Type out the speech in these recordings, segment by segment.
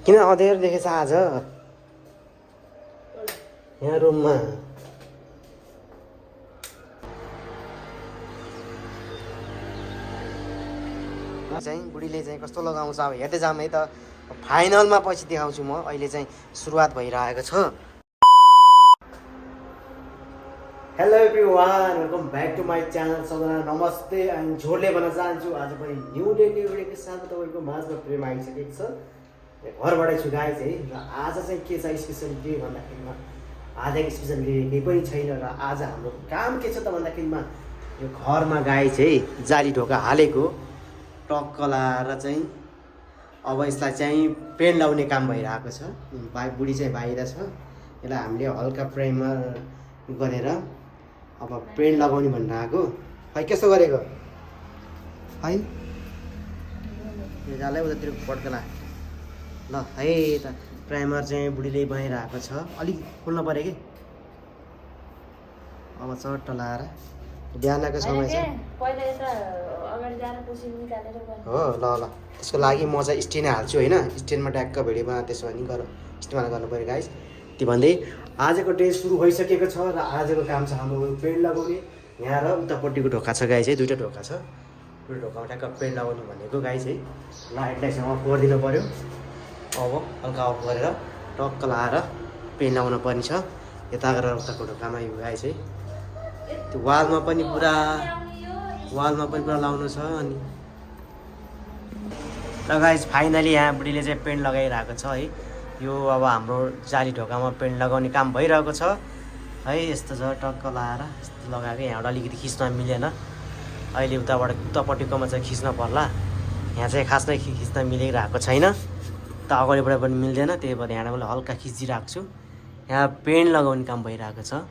किन अँध्यारो देखेछ आज यहाँ रुममा? चाहिँ बुढीले चाहिँ कस्तो लगाउँछ अब हेर्दै जाऊँ है त। फाइनलमा पछि देखाउँछु म। अहिले चाहिँ सुरुवात भइरहेको छ। Hello everyone, welcome back to my channel. सबैजना नमस्ते अनि झोरले भन्न चाहन्छु आज पनि न्यू डे न्यू डेको साथ तपाईँको माझमा प्रेम आइसकेको छ। घरबाटै छु गाइज है। र आज चाहिँ के छ स्पेसल डे भन्दाखेरिमा आजको स्पेसल डे केही पनि छैन। र आज हाम्रो काम के छ त भन्दाखेरिमा यो घरमा गाई चाहिँ जाली ढोका हालेको टक्क लाएर चाहिँ अब यसलाई चाहिँ पेन्ट लाउने काम भइरहेको छ। बुढी चाहिँ बाहिर छ। यसलाई हामीले हल्का प्राइमर गरेर अब पेन्ट लगाउने भनेर आएको। खै कस्तो गरेको है यो जालै उतातिर पड्कला ल है त। प्राइमर चाहिँ बुढीले बनाइरहेको छ। अलिक खोल्न पऱ्यो कि अब चट्ट लाएर बिहानको समय छ हो। ल ल त्यसको लागि म चाहिँ स्ट्यान्ड हाल्छु होइन। स्ट्यान्डमा ट्याक्क भिडियोमा त्यसो भने स्ट्यान्डमा गर्नु पऱ्यो गाइस। त्यो भन्दै आजको डे सुरु भइसकेको छ र आजको काम छ हाम्रो पेन्ट लगाउने। यहाँ र उतापट्टिको ढोका छ गाई चाहिँ दुईवटा ढोका छ। दुईवटा ढोकामा ट्याक्क पेन्ट लगाउनु भनेको गाई चाहिँ लाइटलाई चाहिँ अफ गरिदिनु पऱ्यो। अब हल्का अफ गरेर टक्क लाएर पेन्ट लगाउनु पर्ने छ। यता गरेर उताको ढोकामा यो गाई चाहिँ त्यो वालमा पनि पुरा लाउनु छ। अनि र गाइस फाइनली यहाँ बुढीले चाहिँ पेन्ट लगाइरहेको छ है। यो अब हाम्रो जाली ढोकामा पेन्ट लगाउने काम भइरहेको छ है। यस्तो छ टक्क लाएर यस्तो लगाएको। यहाँबाट अलिकति खिच्न मिलेन। अहिले उतापट्टिकोमा चाहिँ खिच्न पर्ला। यहाँ चाहिँ खासै खिच्न मिलिरहेको छैन त, अगाडिबाट पनि मिल्दैन। त्यही भएर यहाँ मैले हल्का खिचिरहेको छु। यहाँ पेन्ट लगाउने काम भइरहेको छ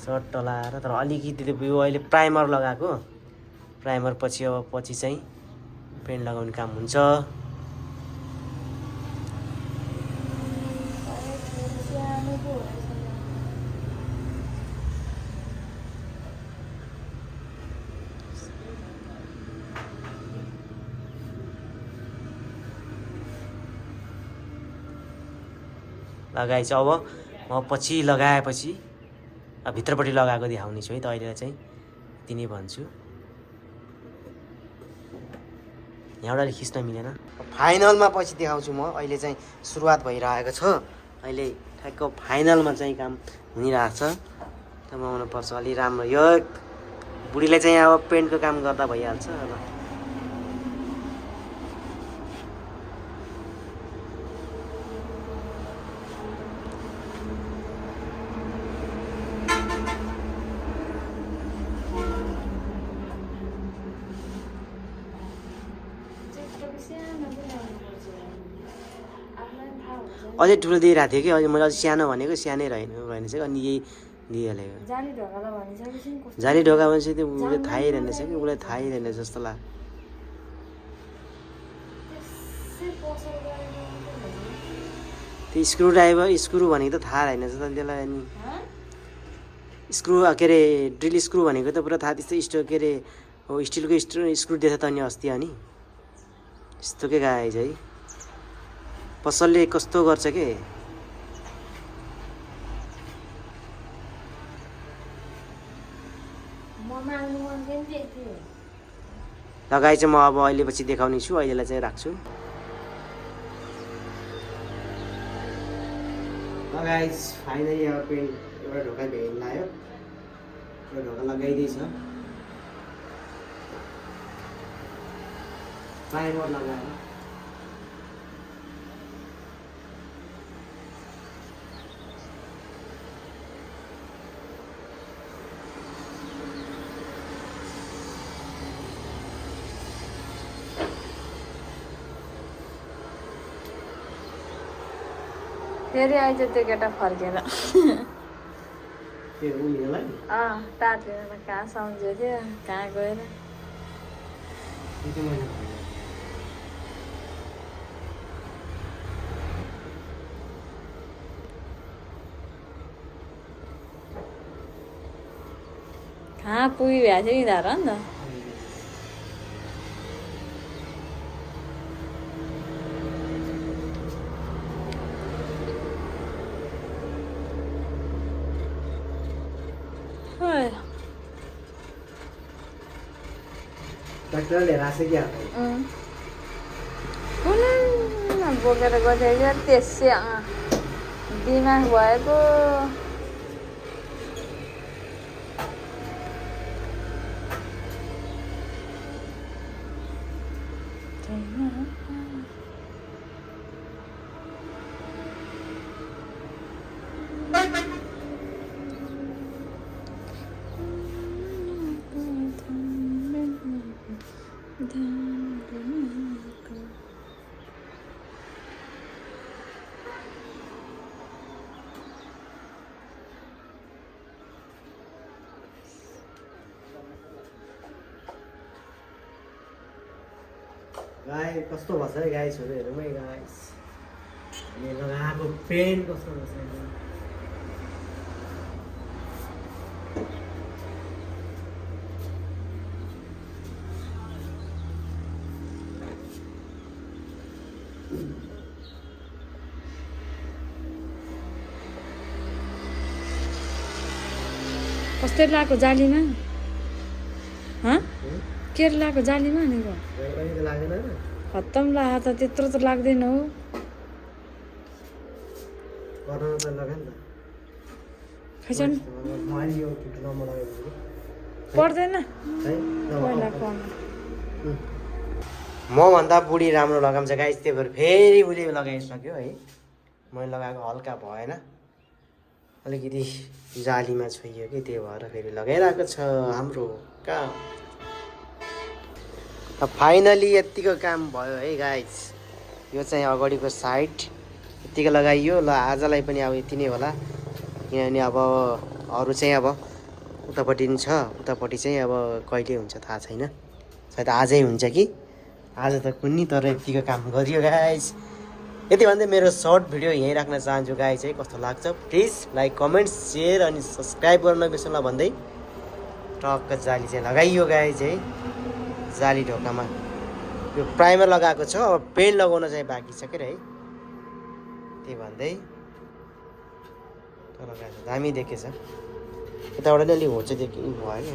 सट्ट लाएर। तर अलिकति यो अहिले प्राइमर लगाएको। प्राइमर पछि चाहिँ पेन्ट लगाउने काम हुन्छ। लगाएछ अब म पछि लगाएपछि भित्रपट्टि लगाएको देखाउने छु है त। अहिले चाहिँ यति नै भन्छु। यहाँबाट अलिक खिच्न मिलेन। फाइनलमा पछि देखाउँछु म। अहिले चाहिँ सुरुवात भइरहेको छ। अहिले ठ्याक्क फाइनलमा चाहिँ काम हुनिरहेको छ। तमाउनुपर्छ अलि राम्रो। यो बुढीले चाहिँ अब पेन्टको काम गर्दा भइहाल्छ ल। अझै ठुलो दिइरहेको थियो कि अहिले मैले अझै सानो भनेको सानै रहेनछ कि। अनि यही दिइहालेको जाली ढोका भनेपछि त्यो उसले थाहै रहेनछ कि। उसलाई थाहै रहेन जस्तो लाग्यो। त्यो स्क्रु भनेको त थाहा रहेनछ त त्यसलाई। अनि स्क्रु के अरे ड्रिल स्क्रु भनेको त पुरा थाहा। त्यस्तो के अरे हो स्टिलको स्क्रु दिएछ त अनि अस्ति। अनि यस्तो के गाएछ है पसलले कस्तो गर्छ के। लगाइ चाहिँ म अब अहिले पछि देखाउने छु। अहिलेलाई चाहिँ राख्छु। गाइस फाइनली अब पेन्ट एउटा ढोका भेट लायो। एउटा ढोका लगाइदिएछ। प्राइमर लगाएर फेरि आइज त्यो केटा फर्केर तातेर कहाँ सम्झ्यो थियो कहाँ गएर। कहाँ पुगिभएको थियो यिनीहरू हो नि त। भित्र लिएर आएको क्या बोकेर गइसक्यो त्यसै दिमाग भएको गाई कस्तो भन्छ है गाइसहरू हेरौँ है गाइस अनि लगाएको पेन्ट कस्तो भन्छ कस्तै लगाएको जालीमा केरलाको जालीमा नि पनि त लाग्दैन खत्तम लाग्यो त त्यत्रो त लाग्दैन हो गर्न त लगा नि त खैछन् मैले यो ठुलो नम्बर लगाएको पर्दैन है पहिला पर्नु मभन्दा बुढी राम्रो लगाउँछ गाइस त्यही भएर फेरि उसले लगाइसक्यो है मैले लगाएको हल्का भएन अलिकति जालीमा छोइयो कि त्यही भएर फेरि लगाइरहेको छ हाम्रो काम फाइनली यत्तिको काम भयो है गाइस यो चाहिँ अगाडिको साइड यत्तिको लगाइयो ल आजलाई पनि अब यति नै होला किनभने अब अरू चाहिँ अब उतापट्टि पनि छ उतापट्टि चाहिँ अब कहिले हुन्छ थाहा छैन सायद आजै हुन्छ कि आज त कुनै तर यत्तिको काम गरियो गाइस यति भन्दै मेरो सर्ट भिडियो यहीँ राख्न चाहन्छु गाइस है कस्तो लाग्छ प्लिज लाइक कमेन्ट सेयर अनि सब्सक्राइब गर्न नबिर्सनु भन्दै टक्क जाली चाहिँ लगाइयो गाइस है जाली ढोकामा यो प्राइमर लगाएको छ अब पेन्ट लगाउन चाहिँ बाँकी छ के है त्यही भन्दै तर दामी देखेछ यताबाट नि अलि होच देखि भयो